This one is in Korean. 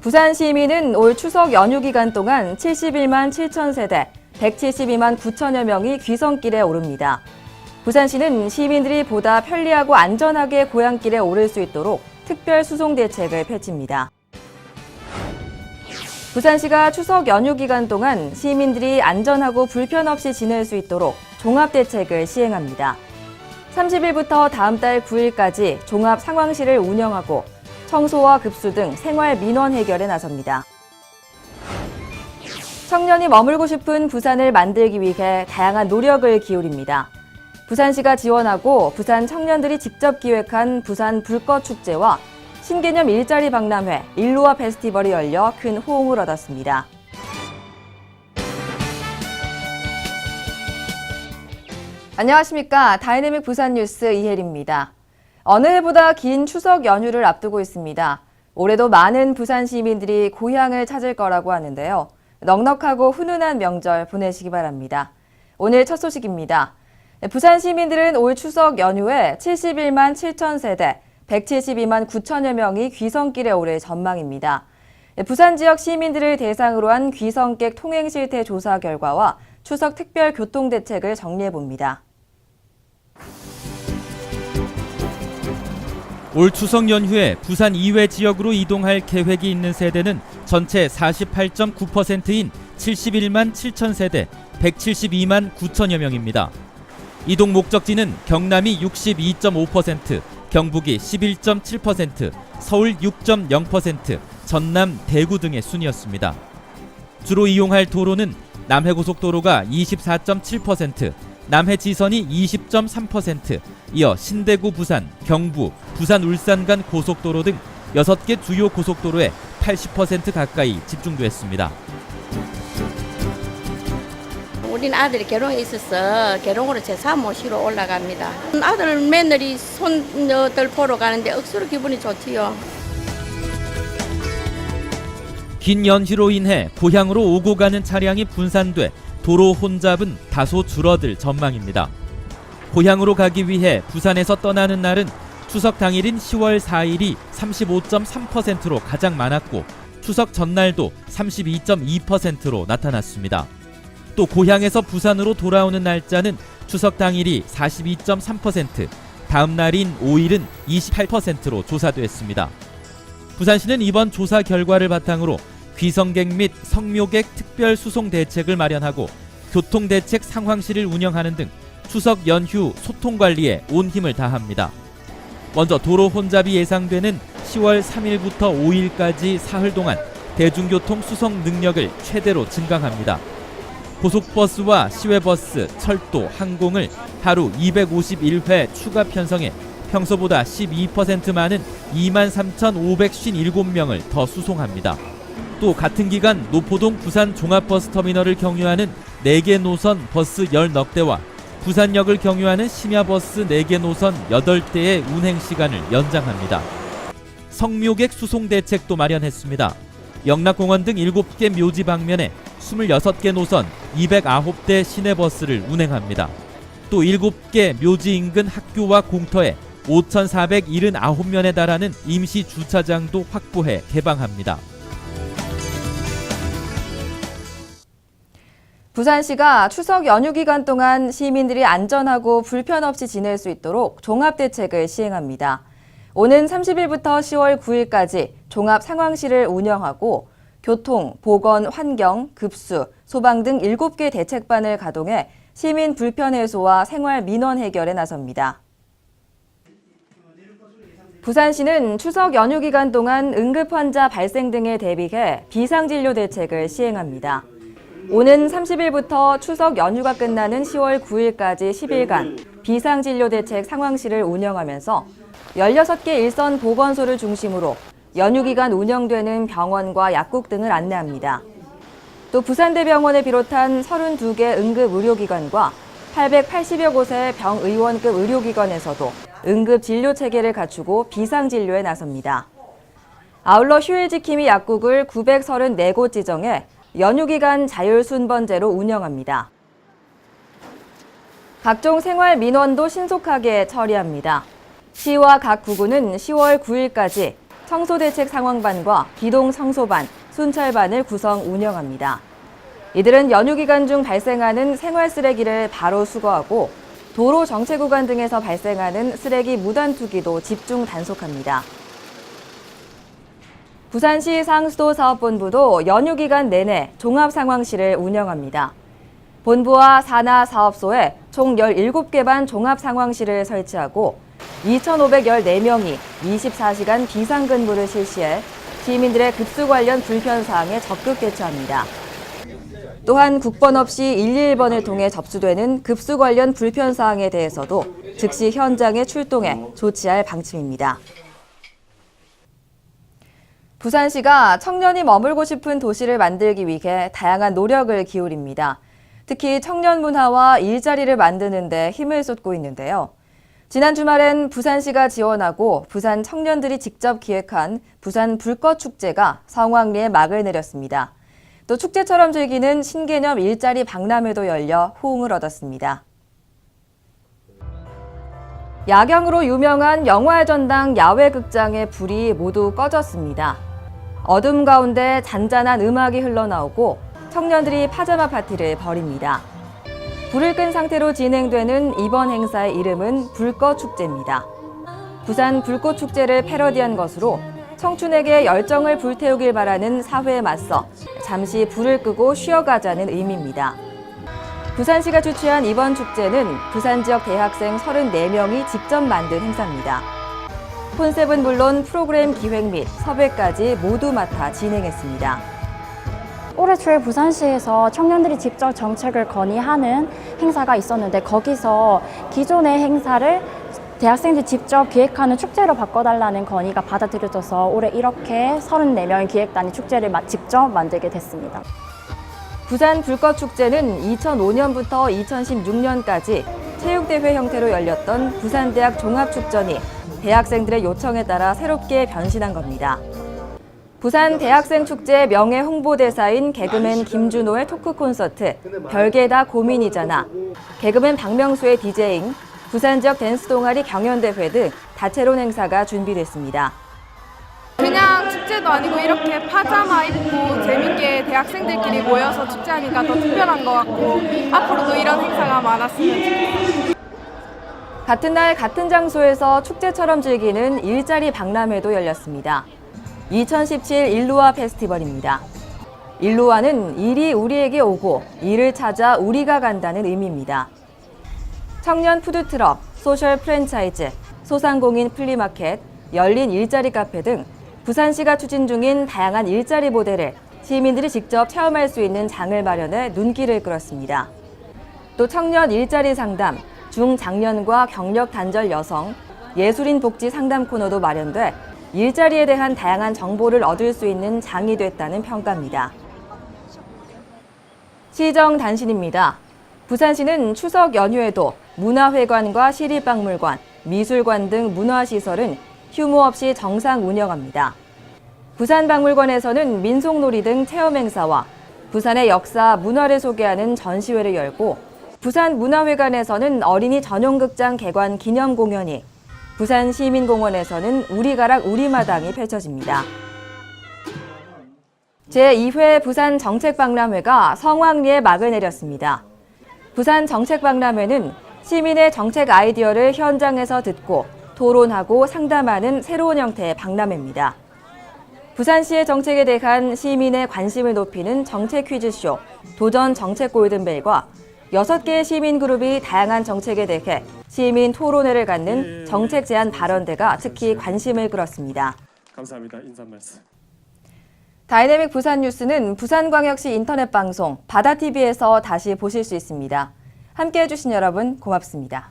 부산 시민은 올 추석 연휴 기간 동안 71만 7천 세대, 172만 9천여 명이 귀성길에 오릅니다. 부산시는 시민들이 보다 편리하고 안전하게 고향길에 오를 수 있도록 특별 수송 대책을 펼칩니다. 부산시가 추석 연휴 기간 동안 시민들이 안전하고 불편 없이 지낼 수 있도록 종합대책을 시행합니다. 30일부터 다음 달 9일까지 종합 상황실을 운영하고 청소와 급수 등 생활 민원 해결에 나섭니다. 청년이 머물고 싶은 부산을 만들기 위해 다양한 노력을 기울입니다. 부산시가 지원하고 부산 청년들이 직접 기획한 부산 불꽃축제와 신개념 일자리 박람회, 일로와 페스티벌이 열려 큰 호응을 얻었습니다. 안녕하십니까. 다이내믹 부산 뉴스 이혜리입니다. 어느 해보다 긴 추석 연휴를 앞두고 있습니다. 올해도 많은 부산 시민들이 고향을 찾을 거라고 하는데요. 넉넉하고 훈훈한 명절 보내시기 바랍니다. 오늘 첫 소식입니다. 부산 시민들은 올 추석 연휴에 71만 7천 세대, 172만 9천여 명이 귀성길에 오를 전망입니다. 부산 지역 시민들을 대상으로 한 귀성객 통행 실태 조사 결과와 추석 특별 교통 대책을 정리해봅니다. 올 추석 연휴에 부산 이외 지역으로 이동할 계획이 있는 세대는 전체 48.9%인 71만 7천 세대, 172만 9천여 명입니다. 이동 목적지는 경남이 62.5%, 경북이 11.7%, 서울 6.0%, 전남, 대구 등의 순이었습니다. 주로 이용할 도로는 남해고속도로가 24.7%, 남해지선이 20.3%, 이어 신대구 부산, 경부, 부산 울산 간 고속도로 등 6개 주요 고속도로에 80% 가까이 집중됐습니다. 우린 아들이 결혼이 있어서 결혼으로 제사 모시러 올라갑니다. 아들 며느리 손녀들 보러 가는데 억수로 기분이 좋지요. 긴 연휴로 인해 고향으로 오고 가는 차량이 분산돼 도로 혼잡은 다소 줄어들 전망입니다. 고향으로 가기 위해 부산에서 떠나는 날은 추석 당일인 10월 4일이 35.3%로 가장 많았고 추석 전날도 32.2%로 나타났습니다. 또 고향에서 부산으로 돌아오는 날짜는 추석 당일이 42.3%, 다음 날인 5일은 28%로 조사됐습니다. 부산시는 이번 조사 결과를 바탕으로 귀성객 및 성묘객 특별 수송 대책을 마련하고 교통대책 상황실을 운영하는 등 추석 연휴 소통 관리에 온 힘을 다합니다. 먼저 도로 혼잡이 예상되는 10월 3일부터 5일까지 사흘 동안 대중교통 수송 능력을 최대로 증강합니다. 고속버스와 시외버스, 철도, 항공을 하루 251회 추가 편성해 평소보다 12% 많은 23,557명을 더 수송합니다. 또 같은 기간 노포동 부산 종합버스터미널을 경유하는 4개 노선 버스 10넉대와 부산역을 경유하는 심야버스 4개 노선 8대의 운행시간을 연장합니다. 성묘객 수송 대책도 마련했습니다. 영락공원 등 7개 묘지 방면에 26개 노선 209대 시내버스를 운행합니다. 또 7개 묘지 인근 학교와 공터에 5,479면에 달하는 임시 주차장도 확보해 개방합니다. 부산시가 추석 연휴 기간 동안 시민들이 안전하고 불편 없이 지낼 수 있도록 종합대책을 시행합니다. 오는 30일부터 10월 9일까지 종합 상황실을 운영하고 교통, 보건, 환경, 급수, 소방 등 7개 대책반을 가동해 시민 불편 해소와 생활 민원 해결에 나섭니다. 부산시는 추석 연휴 기간 동안 응급 환자 발생 등에 대비해 비상진료 대책을 시행합니다. 오는 30일부터 추석 연휴가 끝나는 10월 9일까지 10일간 비상진료대책 상황실을 운영하면서 16개 일선 보건소를 중심으로 연휴 기간 운영되는 병원과 약국 등을 안내합니다. 또 부산대병원을 비롯한 32개 응급의료기관과 880여 곳의 병의원급 의료기관에서도 응급진료체계를 갖추고 비상진료에 나섭니다. 아울러 휴일지킴이 약국을 934곳 지정해 연휴 기간 자율순번제로 운영합니다. 각종 생활 민원도 신속하게 처리합니다. 시와 각 구군은 10월 9일까지 청소대책 상황반과 기동청소반, 순찰반을 구성 운영합니다. 이들은 연휴 기간 중 발생하는 생활 쓰레기를 바로 수거하고 도로 정체 구간 등에서 발생하는 쓰레기 무단 투기도 집중 단속합니다. 부산시 상수도사업본부도 연휴 기간 내내 종합상황실을 운영합니다. 본부와 산하 사업소에 총 17개 반 종합상황실을 설치하고 2,514명이 24시간 비상근무를 실시해 시민들의 급수 관련 불편사항에 적극 대처합니다. 또한 국번 없이 121번을 통해 접수되는 급수 관련 불편사항에 대해서도 즉시 현장에 출동해 조치할 방침입니다. 부산시가 청년이 머물고 싶은 도시를 만들기 위해 다양한 노력을 기울입니다. 특히 청년 문화와 일자리를 만드는 데 힘을 쏟고 있는데요. 지난 주말엔 부산시가 지원하고 부산 청년들이 직접 기획한 부산 불꽃축제가 성황리에 막을 내렸습니다. 또 축제처럼 즐기는 신개념 일자리 박람회도 열려 호응을 얻었습니다. 야경으로 유명한 영화의 전당 야외극장의 불이 모두 꺼졌습니다. 어둠 가운데 잔잔한 음악이 흘러나오고 청년들이 파자마 파티를 벌입니다. 불을 끈 상태로 진행되는 이번 행사의 이름은 불꽃축제입니다. 부산 불꽃축제를 패러디한 것으로 청춘에게 열정을 불태우길 바라는 사회에 맞서 잠시 불을 끄고 쉬어가자는 의미입니다. 부산시가 주최한 이번 축제는 부산 지역 대학생 34명이 직접 만든 행사입니다. 콘셉트는 물론 프로그램 기획 및 섭외까지 모두 맡아 진행했습니다. 올해 초에 부산시에서 청년들이 직접 정책을 건의하는 행사가 있었는데 거기서 기존의 행사를 대학생들이 직접 기획하는 축제로 바꿔달라는 건의가 받아들여져서 올해 이렇게 34명의 기획단이 축제를 직접 만들게 됐습니다. 부산 불꽃축제는 2005년부터 2016년까지 체육대회 형태로 열렸던 부산대학 종합축전이 대학생들의 요청에 따라 새롭게 변신한 겁니다. 부산 대학생 축제 명예 홍보대사인 개그맨 김준호의 토크 콘서트 별게 다 고민이잖아, 개그맨 박명수의 디제잉, 부산 지역 댄스 동아리 경연대회 등 다채로운 행사가 준비됐습니다. 그냥 축제도 아니고 이렇게 파자마 입고 재밌게 대학생들끼리 모여서 축제하니까 더 특별한 것 같고 앞으로도 이런 행사가 많았으면 좋겠습니다. 같은 날 같은 장소에서 축제처럼 즐기는 일자리 박람회도 열렸습니다. 2017 일루아 페스티벌입니다. 일루아는 일이 우리에게 오고 일을 찾아 우리가 간다는 의미입니다. 청년 푸드트럭, 소셜 프랜차이즈, 소상공인 플리마켓, 열린 일자리 카페 등 부산시가 추진 중인 다양한 일자리 모델을 시민들이 직접 체험할 수 있는 장을 마련해 눈길을 끌었습니다. 또 청년 일자리 상담, 중장년과 경력 단절 여성, 예술인 복지 상담 코너도 마련돼 일자리에 대한 다양한 정보를 얻을 수 있는 장이 됐다는 평가입니다. 시정 단신입니다. 부산시는 추석 연휴에도 문화회관과 시립박물관, 미술관 등 문화시설은 휴무 없이 정상 운영합니다. 부산박물관에서는 민속놀이 등 체험 행사와 부산의 역사, 문화를 소개하는 전시회를 열고 부산문화회관에서는 어린이 전용극장 개관 기념 공연이, 부산시민공원에서는 우리가락 우리마당이 펼쳐집니다. 제2회 부산정책박람회가 성황리에 막을 내렸습니다. 부산정책박람회는 시민의 정책 아이디어를 현장에서 듣고 토론하고 상담하는 새로운 형태의 박람회입니다. 부산시의 정책에 대한 시민의 관심을 높이는 정책 퀴즈쇼, 도전 정책 골든벨과 6개의 시민그룹이 다양한 정책에 대해 시민 토론회를 갖는 정책 제안 발언대가 특히 관심을 끌었습니다. 감사합니다. 인사 말씀. 다이내믹 부산 뉴스는 부산광역시 인터넷 방송 바다TV에서 다시 보실 수 있습니다. 함께해 주신 여러분 고맙습니다.